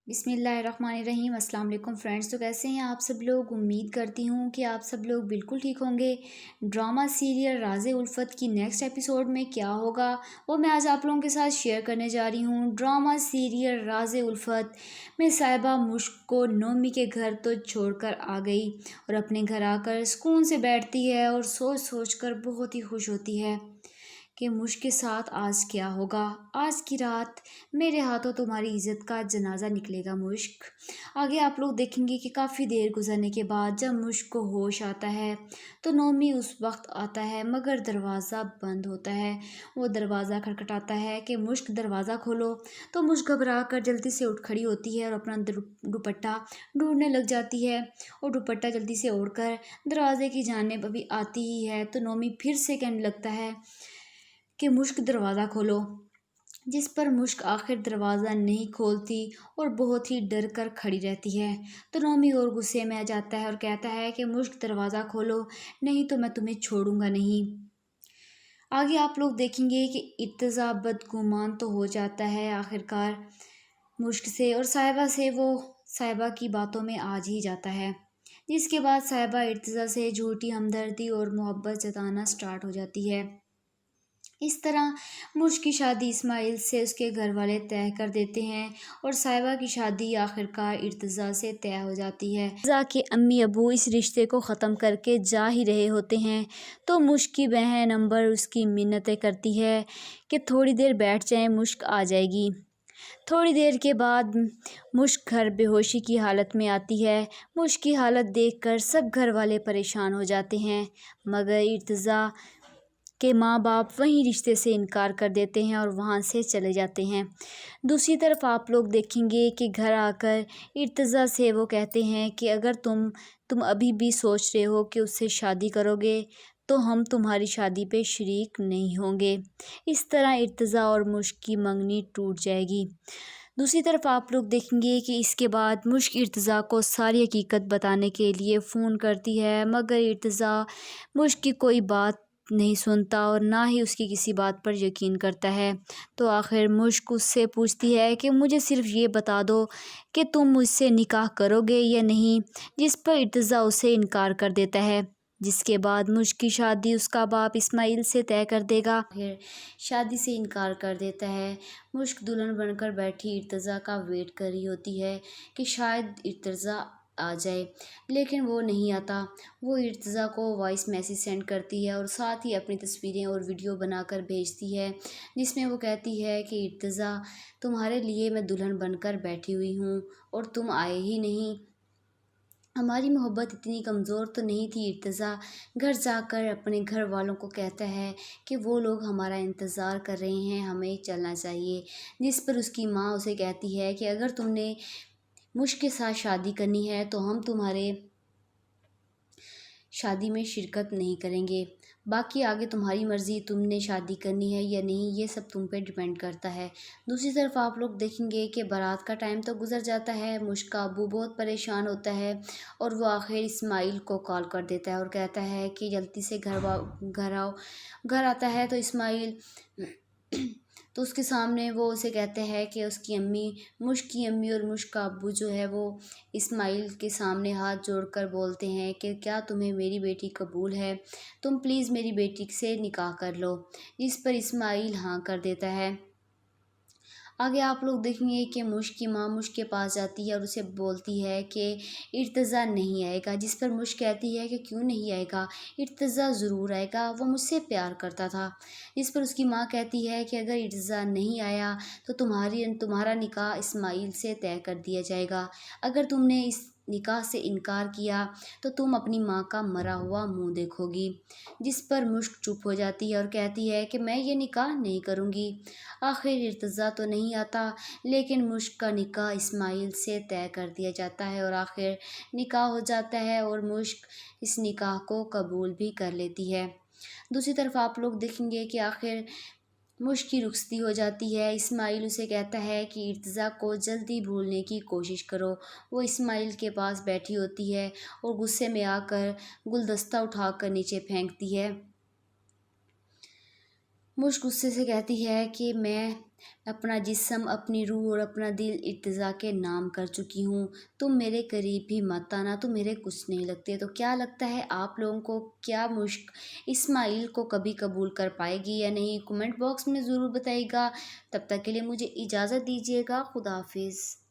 بسم اللہ الرحمن الرحیم۔ السلام علیکم فرینڈس، تو کیسے ہیں آپ سب لوگ؟ امید کرتی ہوں کہ آپ سب لوگ بالکل ٹھیک ہوں گے۔ ڈرامہ سیریل راز الفت کی نیکسٹ ایپیسوڈ میں کیا ہوگا وہ میں آج آپ لوگوں کے ساتھ شیئر کرنے جا رہی ہوں۔ ڈرامہ سیریل راز الفت میں صاحبہ مشک کو نومی کے گھر تو چھوڑ کر آ گئی اور اپنے گھر آ کر سکون سے بیٹھتی ہے اور سوچ سوچ کر بہت ہی خوش ہوتی ہے کہ مشک کے ساتھ آج کیا ہوگا۔ آج کی رات میرے ہاتھوں تمہاری عزت کا جنازہ نکلے گا مشک۔ آگے آپ لوگ دیکھیں گے کہ کافی دیر گزرنے کے بعد جب مشک کو ہوش آتا ہے تو نومی اس وقت آتا ہے مگر دروازہ بند ہوتا ہے۔ وہ دروازہ کھٹکھٹاتا ہے کہ مشک دروازہ کھولو، تو مشک گھبرا کر جلدی سے اٹھ کھڑی ہوتی ہے اور اپنا دوپٹہ ڈھونڈنے لگ جاتی ہے اور دوپٹہ جلدی سے اوڑھ کر دروازے کی جانب ابھی آتی ہی ہے تو نومی پھر سے کہنے لگتا ہے کہ مشک دروازہ کھولو، جس پر مشک آخر دروازہ نہیں کھولتی اور بہت ہی ڈر کر کھڑی رہتی ہے۔ تو نومی اور غصے میں آ جاتا ہے اور کہتا ہے کہ مشک دروازہ کھولو، نہیں تو میں تمہیں چھوڑوں گا نہیں۔ آگے آپ لوگ دیکھیں گے کہ ارتضیٰ بدگمان تو ہو جاتا ہے آخرکار مشک سے اور صاحبہ سے وہ صاحبہ کی باتوں میں آج ہی جاتا ہے، جس کے بعد صاحبہ ارتضیٰ سے جھوٹی ہمدردی اور محبت جتانا سٹارٹ ہو جاتی ہے۔ اس طرح مشک کی شادی اسماعیل سے اس کے گھر والے طے کر دیتے ہیں اور صاحبہ کی شادی آخرکار ارتضیٰ سے طے ہو جاتی ہے۔ ارتضیٰ کے امی ابو اس رشتے کو ختم کر کے جا ہی رہے ہوتے ہیں تو مشک کی بہن امبر اس کی منتیں کرتی ہے کہ تھوڑی دیر بیٹھ جائیں، مشک آ جائے گی۔ تھوڑی دیر کے بعد مشک گھر بے ہوشی کی حالت میں آتی ہے۔ مشک کی حالت دیکھ کر سب گھر والے پریشان ہو جاتے ہیں مگر ارتضیٰ کے ماں باپ وہیں رشتے سے انکار کر دیتے ہیں اور وہاں سے چلے جاتے ہیں۔ دوسری طرف آپ لوگ دیکھیں گے کہ گھر آ کر ارتضیٰ سے وہ کہتے ہیں کہ اگر تم ابھی بھی سوچ رہے ہو کہ اس سے شادی کرو گے تو ہم تمہاری شادی پہ شریک نہیں ہوں گے۔ اس طرح ارتضیٰ اور مشک کی منگنی ٹوٹ جائے گی۔ دوسری طرف آپ لوگ دیکھیں گے کہ اس کے بعد مشک ارتضیٰ کو ساری حقیقت بتانے کے لیے فون کرتی ہے مگر ارتضیٰ مشک کی کوئی بات نہیں سنتا اور نہ ہی اس کی کسی بات پر یقین کرتا ہے۔ تو آخر مشک اس سے پوچھتی ہے کہ مجھے صرف یہ بتا دو کہ تم مجھ سے نکاح کرو گے یا نہیں، جس پر ارتضیٰ اسے انکار کر دیتا ہے، جس کے بعد مشک کی شادی اس کا باپ اسماعیل سے طے کر دے گا۔ آخر شادی سے انکار کر دیتا ہے۔ مشک دلہن بن کر بیٹھی ارتضیٰ کا ویٹ کر رہی ہوتی ہے کہ شاید ارتضیٰ آ جائے، لیکن وہ نہیں آتا۔ وہ ارتضیٰ کو وائس میسیج سینڈ کرتی ہے اور ساتھ ہی اپنی تصویریں اور ویڈیو بنا کر بھیجتی ہے، جس میں وہ کہتی ہے کہ ارتضیٰ تمہارے لیے میں دلہن بن کر بیٹھی ہوئی ہوں اور تم آئے ہی نہیں۔ ہماری محبت اتنی کمزور تو نہیں تھی۔ ارتضیٰ گھر جا کر اپنے گھر والوں کو کہتا ہے کہ وہ لوگ ہمارا انتظار کر رہے ہیں، ہمیں چلنا چاہیے، جس پر اس کی ماں اسے کہتی ہے کہ اگر تم نے مشک کے ساتھ شادی کرنی ہے تو ہم تمہارے شادی میں شرکت نہیں کریں گے، باقی آگے تمہاری مرضی، تم نے شادی کرنی ہے یا نہیں یہ سب تم پہ ڈیپینڈ کرتا ہے۔ دوسری طرف آپ لوگ دیکھیں گے کہ بارات کا ٹائم تو گزر جاتا ہے۔ مشک کا ابو بہت پریشان ہوتا ہے اور وہ آخر اسماعیل کو کال کر دیتا ہے اور کہتا ہے کہ جلدی سے گھر آؤ۔ گھر آتا ہے تو اسماعیل تو اس کے سامنے وہ اسے کہتے ہیں کہ اس کی امی، مشک کی امی اور مشک کا ابو جو ہے وہ اسماعیل کے سامنے ہاتھ جوڑ کر بولتے ہیں کہ کیا تمہیں میری بیٹی قبول ہے؟ تم پلیز میری بیٹی سے نکاح کر لو، جس پر اسماعیل ہاں کر دیتا ہے۔ آگے آپ لوگ دیکھیں گے کہ مشک کی ماں مشک کے پاس جاتی ہے اور اسے بولتی ہے کہ ارتضیٰ نہیں آئے گا، جس پر مشک کہتی ہے کہ کیوں نہیں آئے گا، ارتضیٰ ضرور آئے گا، وہ مجھ سے پیار کرتا تھا، جس پر اس کی ماں کہتی ہے کہ اگر ارتضیٰ نہیں آیا تو تمہارا نکاح اسماعیل سے طے کر دیا جائے گا، اگر تم نے اس نکاح سے انکار کیا تو تم اپنی ماں کا مرا ہوا منہ دیکھو گی، جس پر مشک چپ ہو جاتی ہے اور کہتی ہے کہ میں یہ نکاح نہیں کروں گی۔ آخر ارتضیٰ تو نہیں آتا لیکن مشک کا نکاح اسماعیل سے طے کر دیا جاتا ہے اور آخر نکاح ہو جاتا ہے اور مشک اس نکاح کو قبول بھی کر لیتی ہے۔ دوسری طرف آپ لوگ دیکھیں گے کہ آخر مشک کی رخصتی ہو جاتی ہے۔ اسماعیل اسے کہتا ہے کہ ارتضیٰ کو جلدی بھولنے کی کوشش کرو۔ وہ اسماعیل کے پاس بیٹھی ہوتی ہے اور غصے میں آ کر گلدستہ اٹھا کر نیچے پھینکتی ہے مشک غصے سے کہتی ہے کہ میں اپنا جسم، اپنی روح اور اپنا دل ارتضیٰ کے نام کر چکی ہوں، تم میرے قریب بھی مت آنا، تم میرے کچھ نہیں لگتے۔ تو کیا لگتا ہے آپ لوگوں کو، کیا مشک اسماعیل کو کبھی قبول کر پائے گی یا نہیں؟ کمنٹ باکس میں ضرور بتائیے گا۔ تب تک کے لیے مجھے اجازت دیجیے گا، خدا حافظ۔